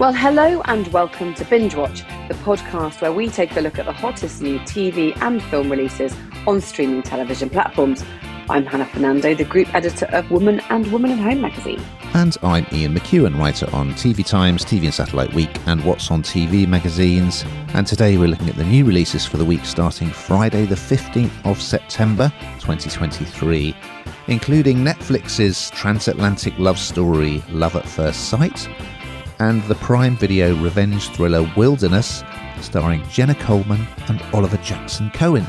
Well, hello and welcome to Bingewatch, the podcast where we take a look at the hottest new TV and film releases on streaming television platforms. I'm Hannah Fernando, the group editor of Woman and Woman at Home magazine. And I'm Ian McEwen, writer on TV Times, TV and Satellite Week and What's on TV magazines. And today we're looking at the new releases for the week starting Friday the 15th of September 2023, including Netflix's transatlantic love story Love at First Sight and the Prime Video revenge thriller Wilderness, starring Jenna Coleman and Oliver Jackson-Cohen.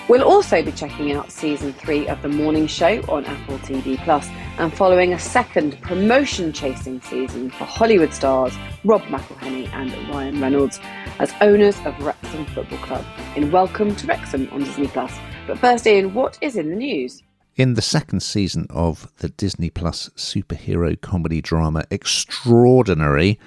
We'll also be checking out Season 3 of The Morning Show on Apple TV+, and following a second promotion-chasing season for Hollywood stars Rob McElhenney and Ryan Reynolds as owners of Wrexham Football Club in Welcome to Wrexham on Disney+. But first, Ian, what is in the news? In the second season of the Disney Plus superhero comedy drama Extraordinary,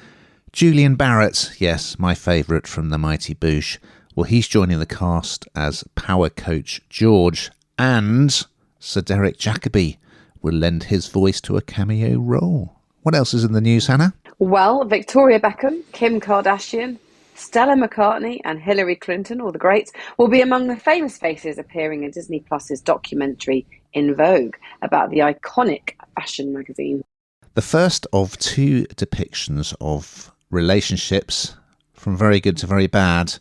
Julian Barrett, yes, my favourite from The Mighty Boosh, well, he's joining the cast as power coach George, and Sir Derek Jacobi will lend his voice to a cameo role. What else is in the news, Hannah? Well, Victoria Beckham, Kim Kardashian, Stella McCartney and Hillary Clinton, all the greats, will be among the famous faces appearing in Disney Plus's documentary In Vogue about the iconic fashion magazine. The first of two depictions of relationships from very good to very bad.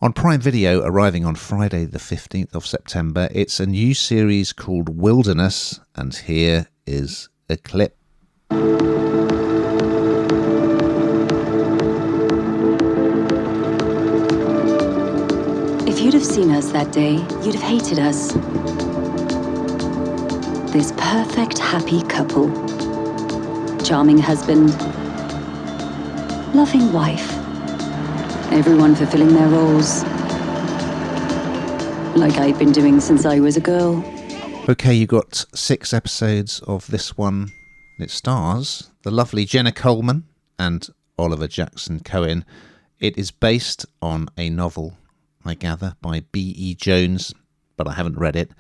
On Prime Video, arriving on Friday the 15th of September, it's a new series called Wilderness, and here is a clip. If you'd have seen us that day, you'd have hated us. This perfect, happy couple. Charming husband. Loving wife. Everyone fulfilling their roles. Like I'd been doing since I was a girl. Okay, you got 6 episodes of this one. It stars the lovely Jenna Coleman and Oliver Jackson-Cohen. It is based on a novel, I gather, by B.E. Jones, but I haven't read it.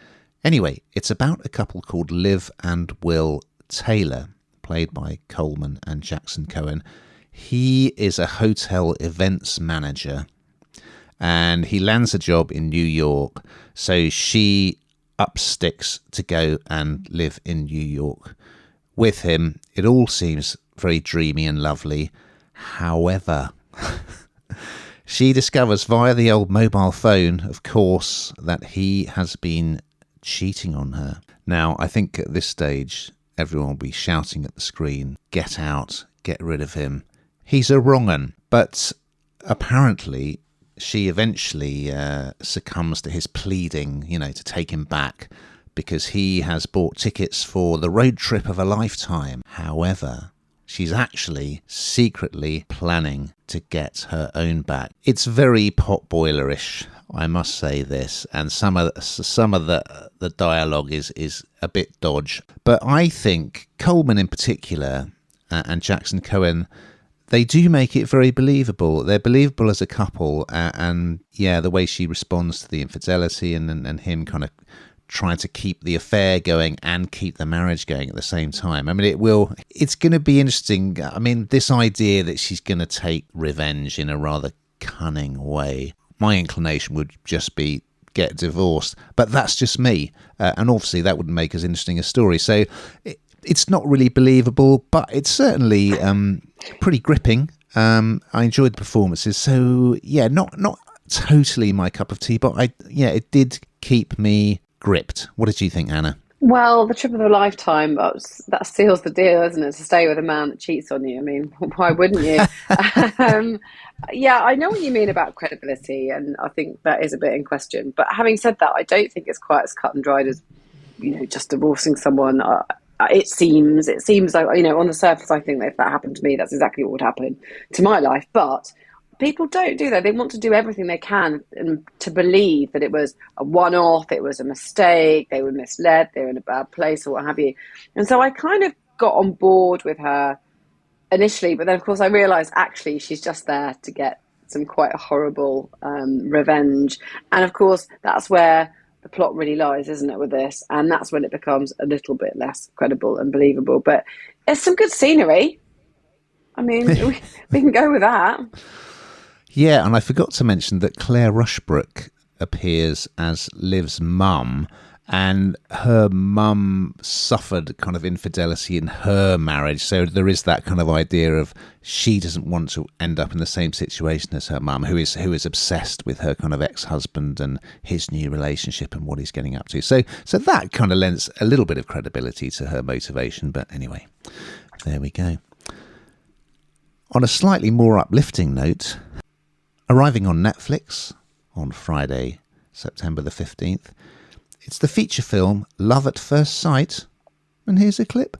Anyway, it's about a couple called Liv and Will Taylor, played by Coleman and Jackson-Cohen. He is a hotel events manager, and he lands a job in New York, so she upsticks to go and live in New York with him. It all seems very dreamy and lovely. However, she discovers via the old mobile phone, of course, that he has been cheating on her. Now, I think at this stage, everyone will be shouting at the screen, "Get out, get rid of him. He's a wrong 'un." But apparently, she eventually succumbs to his pleading, to take him back, because he has bought tickets for the road trip of a lifetime. However, she's actually secretly planning to get her own back. It's very potboilerish, I must say this, and some of the dialogue is a bit dodge. But I think Coleman in particular and Jackson-Cohen, they do make it very believable. They're believable as a couple, and yeah, the way she responds to the infidelity and him kind of trying to keep the affair going and keep the marriage going at the same time. I mean, it's going to be interesting. I mean, this idea that she's going to take revenge in a rather cunning way. My inclination would just be get divorced, but that's just me. And obviously that wouldn't make as interesting a story. So it's not really believable, but it's certainly pretty gripping. I enjoyed the performances. So yeah, not totally my cup of tea, but it did keep me gripped. What did you think, Anna? Well, the trip of a lifetime, that seals the deal, isn't it? To stay with a man that cheats on you. I mean, why wouldn't you? Yeah, I know what you mean about credibility, and I think that is a bit in question. But having said that, I don't think it's quite as cut and dried as, just divorcing someone. It seems like, on the surface, I think that if that happened to me, that's exactly what would happen to my life. But people don't do that. They want to do everything they can and to believe that it was a one-off, it was a mistake, they were misled, they were in a bad place or what have you. And so I kind of got on board with her initially, but then of course I realised actually she's just there to get some quite horrible revenge. And of course that's where the plot really lies, isn't it, with this? And that's when it becomes a little bit less credible and believable. But it's some good scenery. I mean, we can go with that. Yeah, and I forgot to mention that Claire Rushbrook appears as Liv's mum, and her mum suffered kind of infidelity in her marriage. So there is that kind of idea of she doesn't want to end up in the same situation as her mum, who is obsessed with her kind of ex-husband and his new relationship and what he's getting up to. So that kind of lends a little bit of credibility to her motivation. But anyway, there we go. On a slightly more uplifting note, arriving on Netflix on Friday, September the 15th, it's the feature film Love at First Sight. And here's a clip.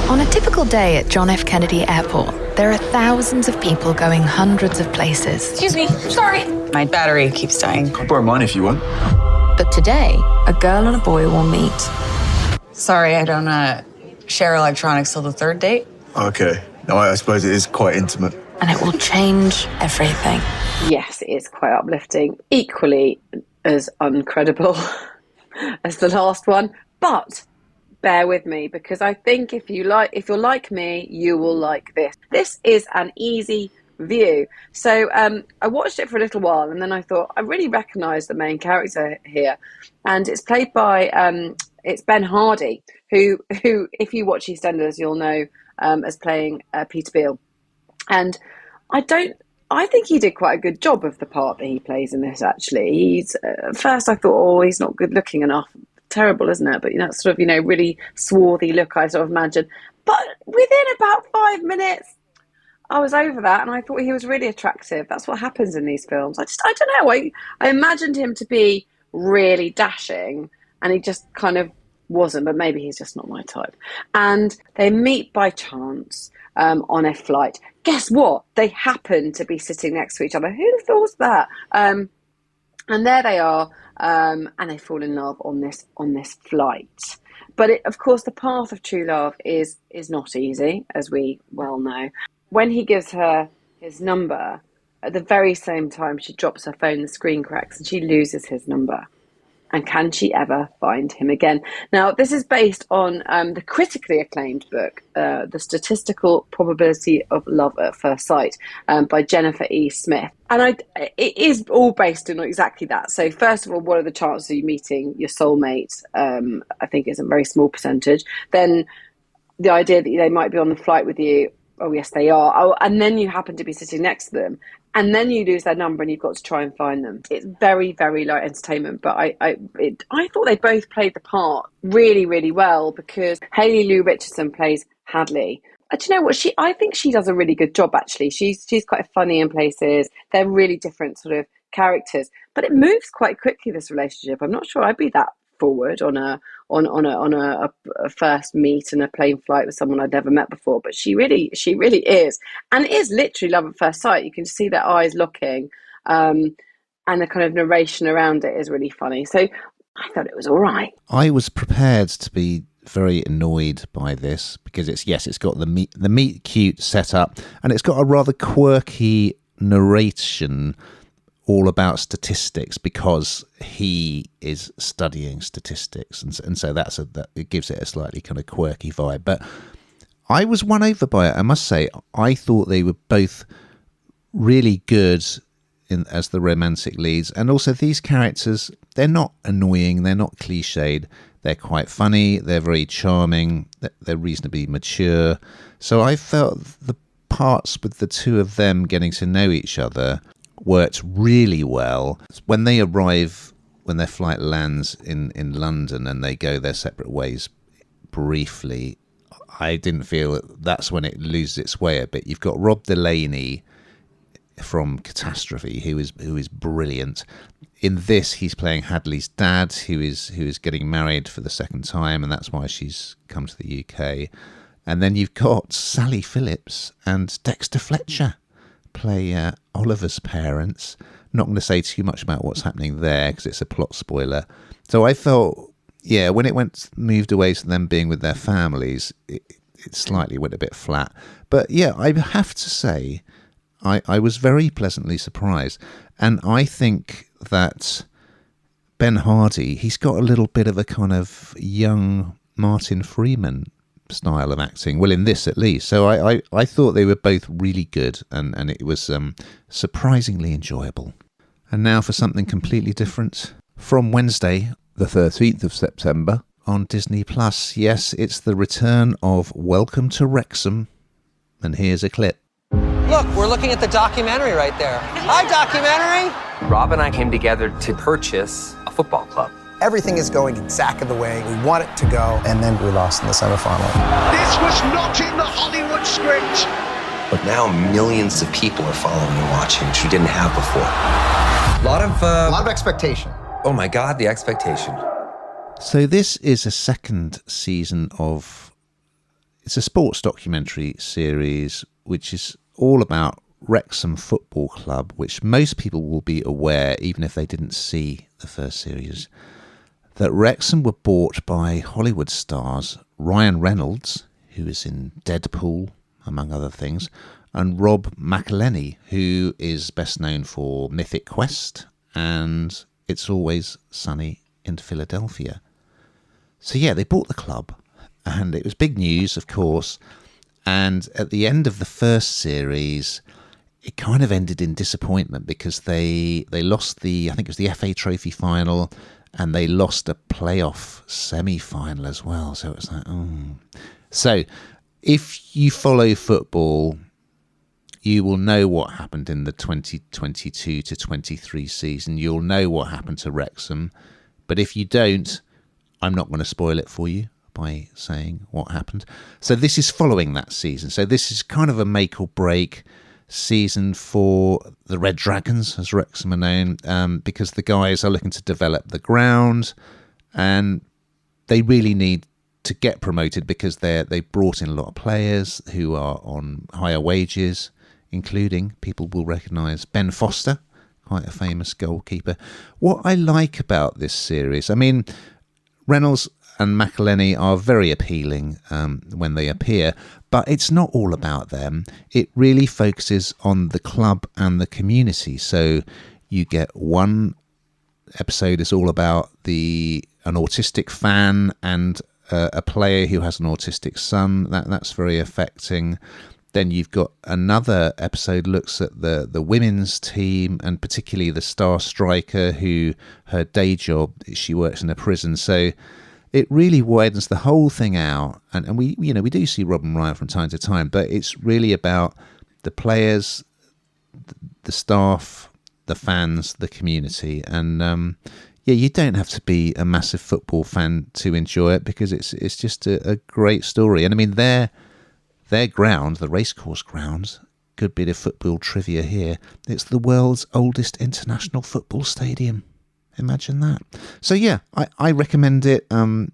On a typical day at John F. Kennedy Airport, there are thousands of people going hundreds of places. Excuse me, sorry. My battery keeps dying. I'll borrow mine if you want. But today, a girl and a boy will meet. Sorry, I don't share electronics till the third date. Okay. No, I suppose it is quite intimate. And it will change everything. Yes, it is quite uplifting. Equally as uncredible as the last one. But bear with me, because I think if you're like me, you will like this. This is an easy view. So I watched it for a little while, and then I thought I really recognise the main character here, and it's played by it's Ben Hardy, who if you watch EastEnders, you'll know as playing Peter Beale. And I think he did quite a good job of the part that he plays in this, actually. He's at first I thought, he's not good looking enough. Terrible, isn't it? But that sort of, really swarthy look I sort of imagined. But within about 5 minutes, I was over that, and I thought he was really attractive. That's what happens in these films. I don't know. I imagined him to be really dashing, and he just kind of wasn't, but maybe he's just not my type. And they meet by chance on a flight. Guess what? They happen to be sitting next to each other. Who'd have thought that? And there they are, and they fall in love on this flight. But of course, the path of true love is not easy, as we well know. When he gives her his number, at the very same time she drops her phone, the screen cracks, and she loses his number. And can she ever find him again? Now, this is based on the critically acclaimed book, The Statistical Probability of Love at First Sight, by Jennifer E. Smith. And it is all based on exactly that. So first of all, what are the chances of you meeting your soulmate? I think it's a very small percentage. Then the idea that they might be on the flight with you. Oh, yes, they are. Oh, and then you happen to be sitting next to them. And then you lose their number and you've got to try and find them. It's very, very light entertainment. But I thought they both played the part really, really well, because Hayley Lou Richardson plays Hadley. Do you know what? I think she does a really good job, actually. She's quite funny in places. They're really different sort of characters. But it moves quite quickly, this relationship. I'm not sure I'd be that forward on a first meet and a plane flight with someone I'd never met before, but she really is, and it is literally love at first sight. You can see their eyes looking, and the kind of narration around it is really funny. So I thought it was all right. I was prepared to be very annoyed by this, because it's got the meet cute setup, and it's got a rather quirky narration all about statistics, because he is studying statistics, and so that it gives it a slightly kind of quirky vibe. But I was won over by it, I must say. I thought they were both really good as the romantic leads, and also these characters, they're not annoying, they're not cliched, they're quite funny, they're very charming, they're reasonably mature. So I felt the parts with the two of them getting to know each other worked really well. When they arrive, when their flight lands in London and they go their separate ways briefly, I didn't feel that's when it loses its way a bit. You've got Rob Delaney from Catastrophe, who is brilliant. In this, he's playing Hadley's dad, who is getting married for the second time, and that's why she's come to the UK. And then you've got Sally Phillips and Dexter Fletcher play Oliver's parents. Not going to say too much about what's happening there, because it's a plot spoiler. So I felt, when it moved away to them being with their families, it slightly went a bit flat. But I have to say, I was very pleasantly surprised. And I think that Ben Hardy, he's got a little bit of a kind of young Martin Freeman style of acting. Well, in this at least. So I thought they were both really good, and it was surprisingly enjoyable. And now for something completely different. From Wednesday, the 13th of September, on Disney Plus. Yes, it's the return of Welcome to Wrexham. And here's a clip. Look, we're looking at the documentary right there. Hi, documentary! Rob and I came together to purchase a football club. Everything is going exactly the way we want it to go, and then we lost in the semifinal. This was not in the Hollywood script. But now millions of people are following and watching, which we didn't have before. A lot of expectation. Oh my God, the expectation. So this is a second season of... It's a sports documentary series, which is all about Wrexham Football Club, which most people will be aware, even if they didn't see the first series, that Wrexham were bought by Hollywood stars Ryan Reynolds, who is in Deadpool, among other things, and Rob McElhenney, who is best known for Mythic Quest and It's Always Sunny in Philadelphia. So yeah, they bought the club, and it was big news, of course, and at the end of the first series, it kind of ended in disappointment because they lost I think it was the FA Trophy final, and they lost a playoff semi-final as well. So it was like, oh. So if you follow football, you will know what happened in the 2022 to 23 season. You'll know what happened to Wrexham. But if you don't, I'm not going to spoil it for you by saying what happened. So this is following that season. So this is kind of a make or break season for the Red Dragons, as Wrexham are known, because the guys are looking to develop the ground, and they really need to get promoted because they brought in a lot of players who are on higher wages, including, people will recognise, Ben Foster, quite a famous goalkeeper. What I like about this series, I mean, Reynolds and McElhenney are very appealing when they appear, but it's not all about them. It really focuses on the club and the community. So you get one episode is all about an autistic fan and a player who has an autistic son. That's very affecting. Then you've got another episode looks at the women's team, and particularly the star striker who her day job, she works in a prison. So it really widens the whole thing out, and we do see Rob and Ryan from time to time, but it's really about the players, the staff, the fans, the community, and you don't have to be a massive football fan to enjoy it because it's just a great story. And I mean their ground, the racecourse grounds, good bit of football trivia here. It's the world's oldest international football stadium. Imagine that. So yeah, I recommend it. I'm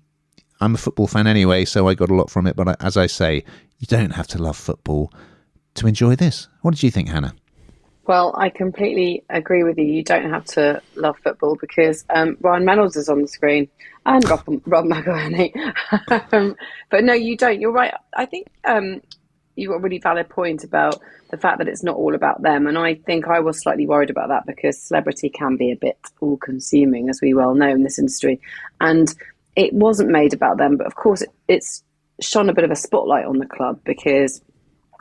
a football fan anyway, so I got a lot from it. But as I say, you don't have to love football to enjoy this. What did you think, Hannah? Well, I completely agree with you. You don't have to love football because Ryan Reynolds is on the screen and Rob McElhenney. But no, you don't. You're right. I think you've got a really valid point about the fact that it's not all about them. And I think I was slightly worried about that because celebrity can be a bit all-consuming, as we well know in this industry. And it wasn't made about them. But of course, it's shone a bit of a spotlight on the club because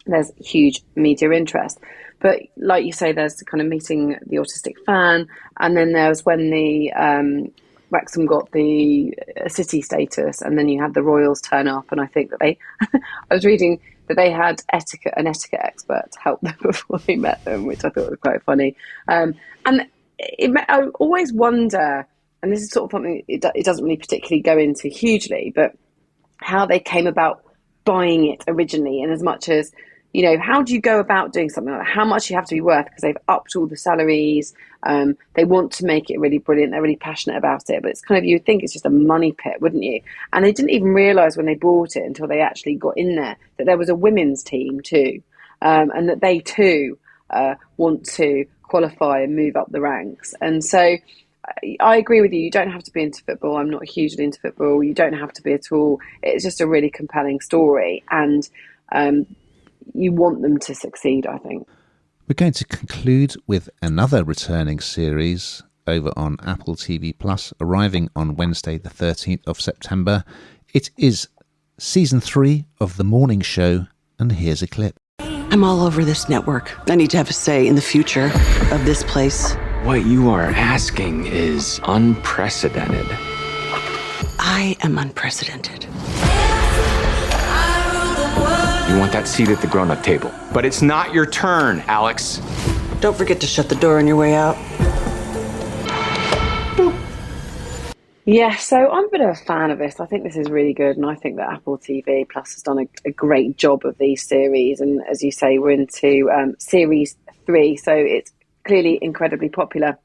there's huge media interest. But like you say, there's kind of meeting the autistic fan. And then there's when the Wrexham got the city status, and then you had the Royals turn up. And I think that I was reading that they had an etiquette expert to help them before they met them, which I thought was quite funny. And I always wonder, and this is sort of something it doesn't really particularly go into hugely, but how they came about buying it originally, and as much as, you know, how do you go about doing something like that? How much you have to be worth because they've upped all the salaries. They want to make it really brilliant. They're really passionate about it. But it's kind of, you'd think it's just a money pit, wouldn't you? And they didn't even realise when they bought it until they actually got in there that there was a women's team too. And that they too want to qualify and move up the ranks. And so I agree with you. You don't have to be into football. I'm not hugely into football. You don't have to be at all. It's just a really compelling story. And you want them to succeed, I think. We're going to conclude with another returning series over on Apple TV Plus, arriving on Wednesday the 13th of September. It is season 3 of The Morning Show, and here's a clip. I'm all over this network. I need to have a say in the future of this place. What you are asking is unprecedented. I am unprecedented. You want that seat at the grown-up table. But it's not your turn, Alex. Don't forget to shut the door on your way out. Yeah, so I'm a bit of a fan of this. I think this is really good, and I think that Apple TV Plus has done a great job of these series. And as you say, we're into series 3, so it's clearly incredibly popular.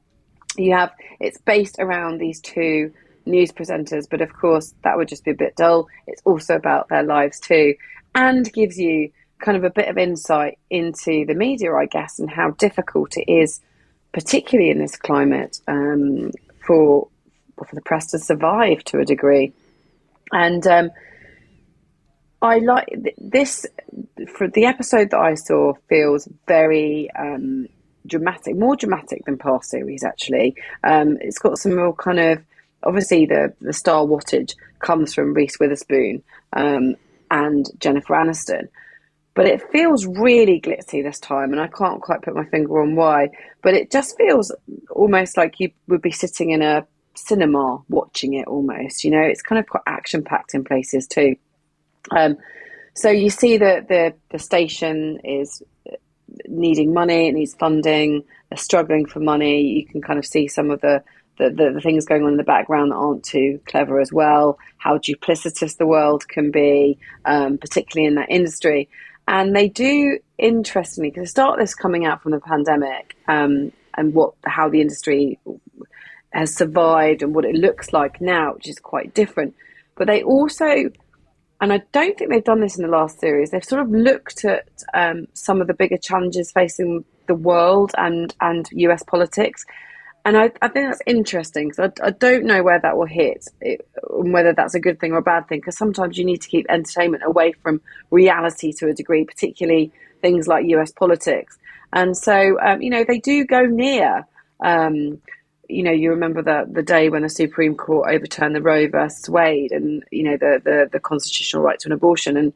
It's based around these 2 news presenters, but of course that would just be a bit dull. It's also about their lives too, and gives you kind of a bit of insight into the media, I guess, and how difficult it is, particularly in this climate, for the press to survive to a degree. And I like this. For the episode that I saw, feels very dramatic, more dramatic than past series actually. It's got some real kind of, obviously the star wattage comes from Reese Witherspoon and Jennifer Aniston, but it feels really glitzy this time, and I can't quite put my finger on why, but it just feels almost like you would be sitting in a cinema watching it almost. It's kind of quite action packed in places too. So you see that the station is needing money, it needs funding, they're struggling for money. You can kind of see some of the things going on in the background that aren't too clever as well, how duplicitous the world can be, particularly in that industry. And they do, interestingly, because start this coming out from the pandemic, and how the industry has survived and what it looks like now, which is quite different. But they also, and I don't think they've done this in the last series, they've sort of looked at some of the bigger challenges facing the world and US politics. And I think that's interesting, because I don't know where that will hit, and whether that's a good thing or a bad thing, because sometimes you need to keep entertainment away from reality to a degree, particularly things like US politics. And so, they do go near. You remember the day when the Supreme Court overturned the Roe versus Wade, and the constitutional right to an abortion, and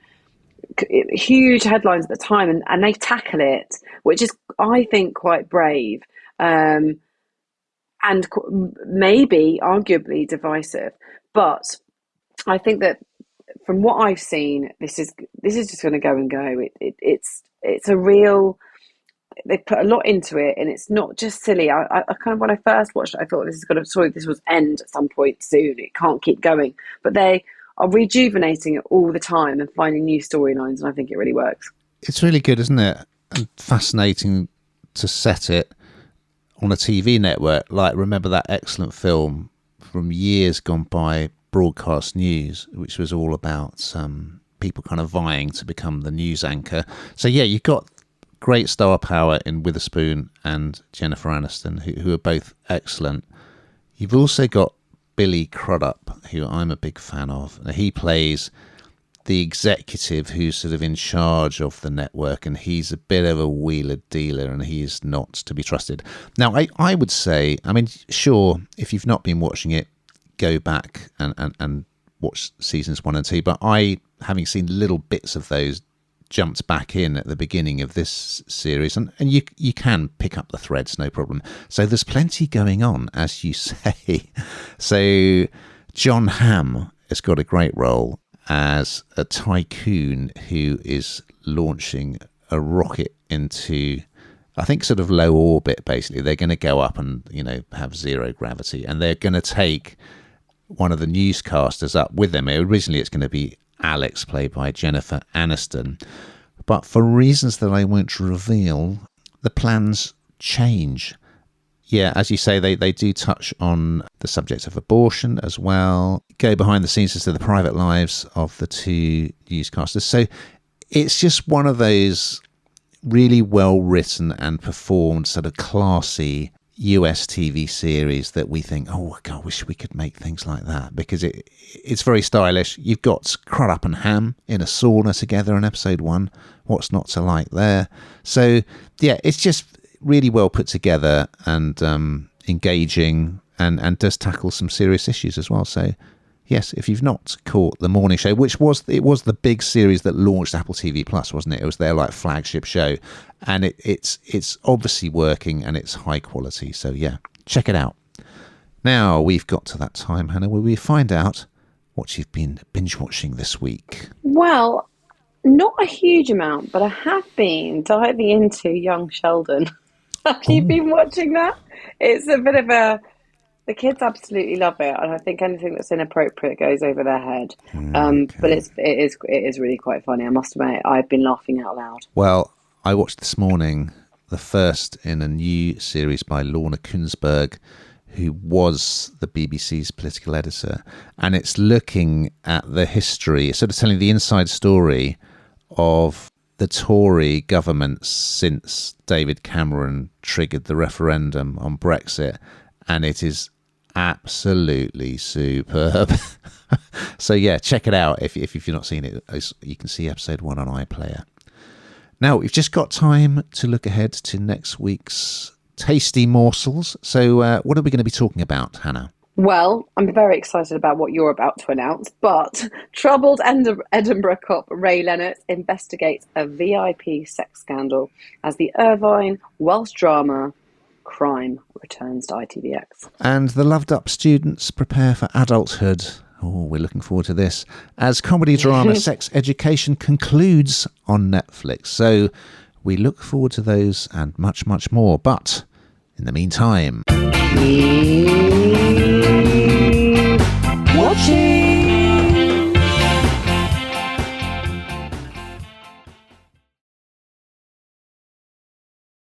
huge headlines at the time, and they tackle it, which is, I think, quite brave, and maybe arguably divisive. But I think that from what I've seen, this is just going to go and go. It's a real. They put a lot into it, and it's not just silly. I kind of, when I first watched it, I thought this was end at some point soon. It can't keep going. But they are rejuvenating it all the time and finding new storylines, and I think it really works. It's really good, isn't it? And fascinating to set it on a TV network. Like, remember that excellent film from years gone by, Broadcast News, which was all about people kind of vying to become the news anchor. So yeah, you've got great star power in Witherspoon and Jennifer Aniston, who are both excellent. You've also got Billy Crudup, who I'm a big fan of. He plays the executive who's sort of in charge of the network, and he's a bit of a wheeler dealer, and he's not to be trusted. Now, I would say, I mean, sure, if you've not been watching it, go back and watch seasons 1 and 2. But I, having seen little bits of those, jumped back in at the beginning of this series, and you can pick up the threads, no problem. So there's plenty going on, as you say. So John Hamm has got a great role as a tycoon who is launching a rocket into, I think, sort of low orbit. Basically, they're going to go up and have zero gravity, and they're going to take one of the newscasters up with them. Originally it's going to be Alex, played by Jennifer Aniston, but for reasons that I won't reveal, the plans change. Yeah, as you say, they do touch on the subject of abortion as well, go behind the scenes as to the private lives of the 2 newscasters. So it's just one of those really well written and performed, sort of classy US TV series that we think, oh God, I wish we could make things like that, because it's very stylish. You've got Crudup and Ham in a sauna together in episode 1. What's not to like there? So yeah, it's just really well put together and engaging, and does tackle some serious issues as well. So Yes, if you've not caught The Morning Show, which was the big series that launched Apple TV Plus, wasn't it? It was their like flagship show, and it's obviously working and it's high quality. So yeah, check it out. Now we've got to that time, Hannah, where we find out what you've been binge watching this week. Well, not a huge amount, but I have been diving into Young Sheldon. Have you been watching that? It's a bit of a... The kids absolutely love it, and I think anything that's inappropriate goes over their head. But it is really quite funny. I must admit, I've been laughing out loud. Well, I watched this morning the first in a new series by Lorna Kunsberg, who was the BBC's political editor, and it's looking at the history, sort of telling the inside story of the Tory government since David Cameron triggered the referendum on Brexit, and it is absolutely superb. So yeah, check it out if you've not seen it. You can see episode 1 on iPlayer. Now we've just got time to look ahead to next week's tasty morsels. So what are we going to be talking about, Hannah? Well, I'm very excited about what you're about to announce, but troubled Edinburgh cop Ray Lennox investigates a VIP sex scandal as the Irvine Welsh drama Crime returns to ITVX. And the loved-up students prepare for adulthood. Oh, we're looking forward to this. As comedy drama Sex Education concludes on Netflix. So we look forward to those and much, much more. But in the meantime... Watching!